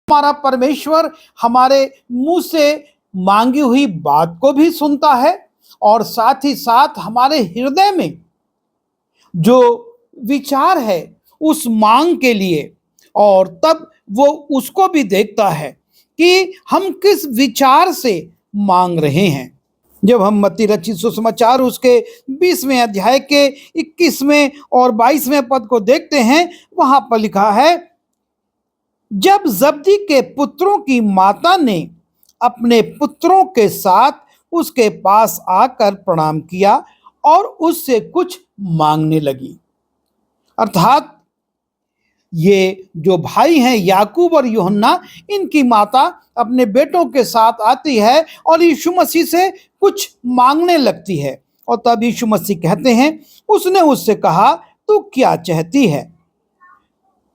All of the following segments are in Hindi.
हमारा परमेश्वर हमारे मुंह से मांगी हुई बात को भी सुनता है और साथ ही साथ हमारे हृदय में जो विचार है उस मांग के लिए, और तब वो उसको भी देखता है कि हम किस विचार से मांग रहे हैं। जब हम मत्ती रचित सुसमाचार उसके 20वें अध्याय के 21वें और 22वें पद को देखते हैं, वहां पर लिखा है, जब जब्दी के पुत्रों की माता ने अपने पुत्रों के साथ उसके पास आकर प्रणाम किया और उससे कुछ मांगने लगी। अर्थात ये जो भाई हैं याकूब और यूहन्ना, इनकी माता अपने बेटों के साथ आती है और यीशु मसीह से कुछ मांगने लगती है। और तब यीशु मसीह कहते हैं, उसने उससे कहा, तू क्या चाहती है?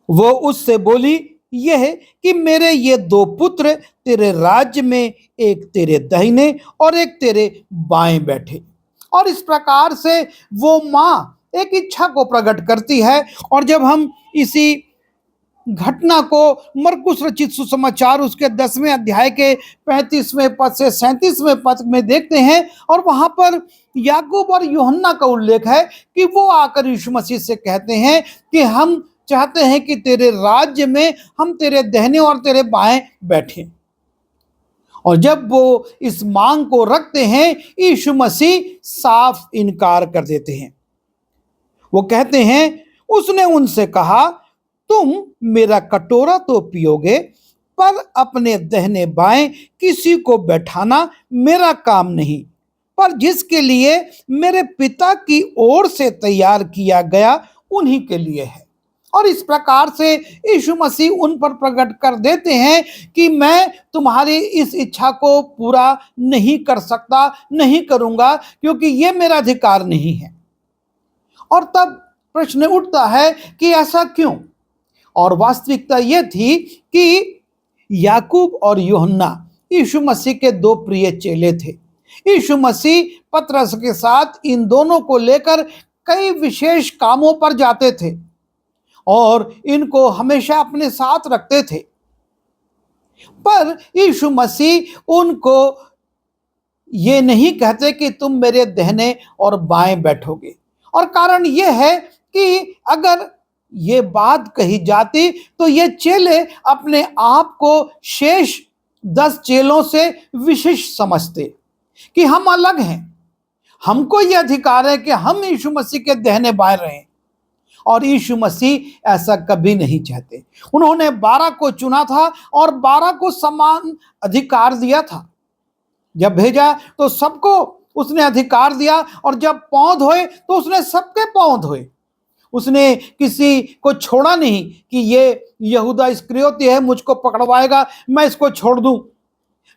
वो उससे बोली, यह कि मेरे ये दो पुत्र तेरे राज्य में एक तेरे दाहिने और एक तेरे बाएं बैठे। और इस प्रकार से वो माँ एक इच्छा को प्रकट करती है। और जब हम इसी घटना को मरकुस रचित सुसमाचार उसके 10वें अध्याय के 35वें पद से 37वें पद में देखते हैं, और वहां पर याकूब और यूहन्ना का उल्लेख है कि वो आकर यीशु मसीह से कहते हैं कि हम चाहते हैं कि तेरे राज्य में हम तेरे दाहिने और तेरे बाएं बैठें। और जब वो इस मांग को रखते हैं, यीशु मसीह साफ इनकार कर देते हैं। वो कहते हैं, उसने उनसे कहा, तुम मेरा कटोरा तो पियोगे, पर अपने दाहिने बाएं किसी को बैठाना मेरा काम नहीं, पर जिसके लिए मेरे पिता की ओर से तैयार किया गया उन्हीं के लिए है। और इस प्रकार से यीशु मसीह उन पर प्रकट कर देते हैं कि मैं तुम्हारी इस इच्छा को पूरा नहीं कर सकता, नहीं करूंगा, क्योंकि ये मेरा अधिकार नहीं है। और तब प्रश्न उठता है कि ऐसा क्यों? और वास्तविकता यह थी कि याकूब और यूहन्ना यीशु मसीह के दो प्रिय चेले थे। यीशु मसीह पतरस के साथ इन दोनों को लेकर कई विशेष कामों पर जाते थे और इनको हमेशा अपने साथ रखते थे। पर यीशु मसीह उनको ये नहीं कहते कि तुम मेरे दाहिने और बाएं बैठोगे। और कारण यह है कि अगर ये बात कही जाती तो ये चेले अपने आप को शेष 10 चेलों से विशिष्ट समझते कि हम अलग हैं, हमको ये अधिकार है कि हम यीशु मसीह के दाहिने बाएं रहें। और यीशु मसीह ऐसा कभी नहीं चाहते। उन्होंने 12 को चुना था और 12 को समान अधिकार दिया था। जब भेजा तो सबको उसने अधिकार दिया, और जब पांव धोए तो उसने सबके पांव धोए। उसने किसी को छोड़ा नहीं कि ये यहूदा इस्करियोती है, मुझको पकड़वाएगा, मैं इसको छोड़ दूं,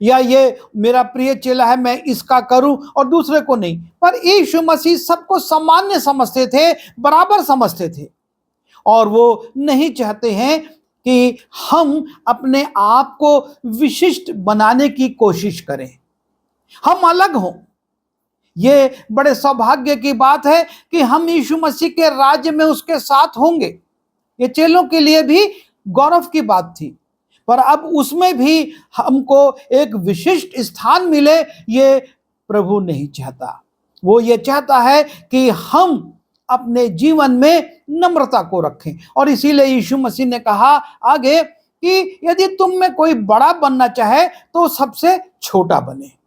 या ये मेरा प्रिय चेला है, मैं इसका करूं और दूसरे को नहीं। पर यीशु मसीह सबको सामान्य समझते थे, बराबर समझते थे। और वो नहीं चाहते हैं कि हम अपने आप को विशिष्ट बनाने की कोशिश करें, हम अलग हों। ये बड़े सौभाग्य की बात है कि हम यीशु मसीह के राज्य में उसके साथ होंगे। ये चेलों के लिए भी गौरव की बात थी, पर अब उसमें भी हमको एक विशिष्ट स्थान मिले, ये प्रभु नहीं चाहता। वो ये चाहता है कि हम अपने जीवन में नम्रता को रखें। और इसीलिए यीशु मसीह ने कहा आगे कि यदि तुम में कोई बड़ा बनना चाहे तो सबसे छोटा बने।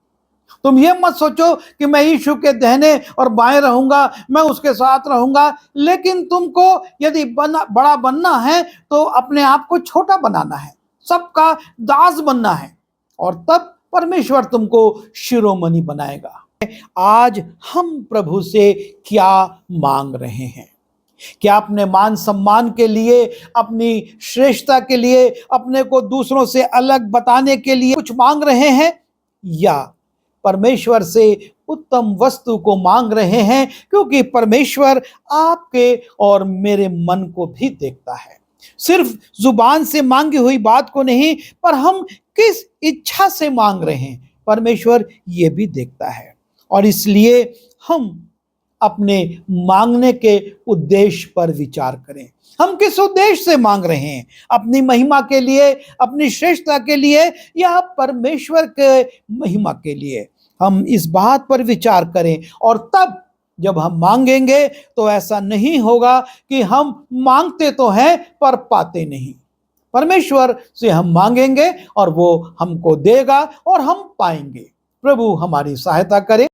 तुम ये मत सोचो कि मैं यीशु के दाहिने और बाएं रहूंगा, मैं उसके साथ रहूंगा, लेकिन तुमको यदि बड़ा बनना है तो अपने आप को छोटा बनाना है, सबका दास बनना है, और तब परमेश्वर तुमको शिरोमणि बनाएगा। आज हम प्रभु से क्या मांग रहे हैं? क्या अपने मान सम्मान के लिए, अपनी श्रेष्ठता के लिए, अपने को दूसरों से अलग बताने के लिए कुछ मांग रहे हैं, या परमेश्वर से उत्तम वस्तु को मांग रहे हैं? क्योंकि परमेश्वर आपके और मेरे मन को भी देखता है, सिर्फ जुबान से मांगी हुई बात को नहीं, पर हम किस इच्छा से मांग रहे हैं, परमेश्वर ये भी देखता है। और इसलिए हम अपने मांगने के उद्देश्य पर विचार करें। हम किस उद्देश्य से मांग रहे हैं? अपनी महिमा के लिए, अपनी श्रेष्ठता के लिए, या परमेश्वर के महिमा के लिए? हम इस बात पर विचार करें, और तब जब हम मांगेंगे तो ऐसा नहीं होगा कि हम मांगते तो हैं पर पाते नहीं। परमेश्वर से हम मांगेंगे और वो हमको देगा और हम पाएंगे। प्रभु हमारी सहायता करे।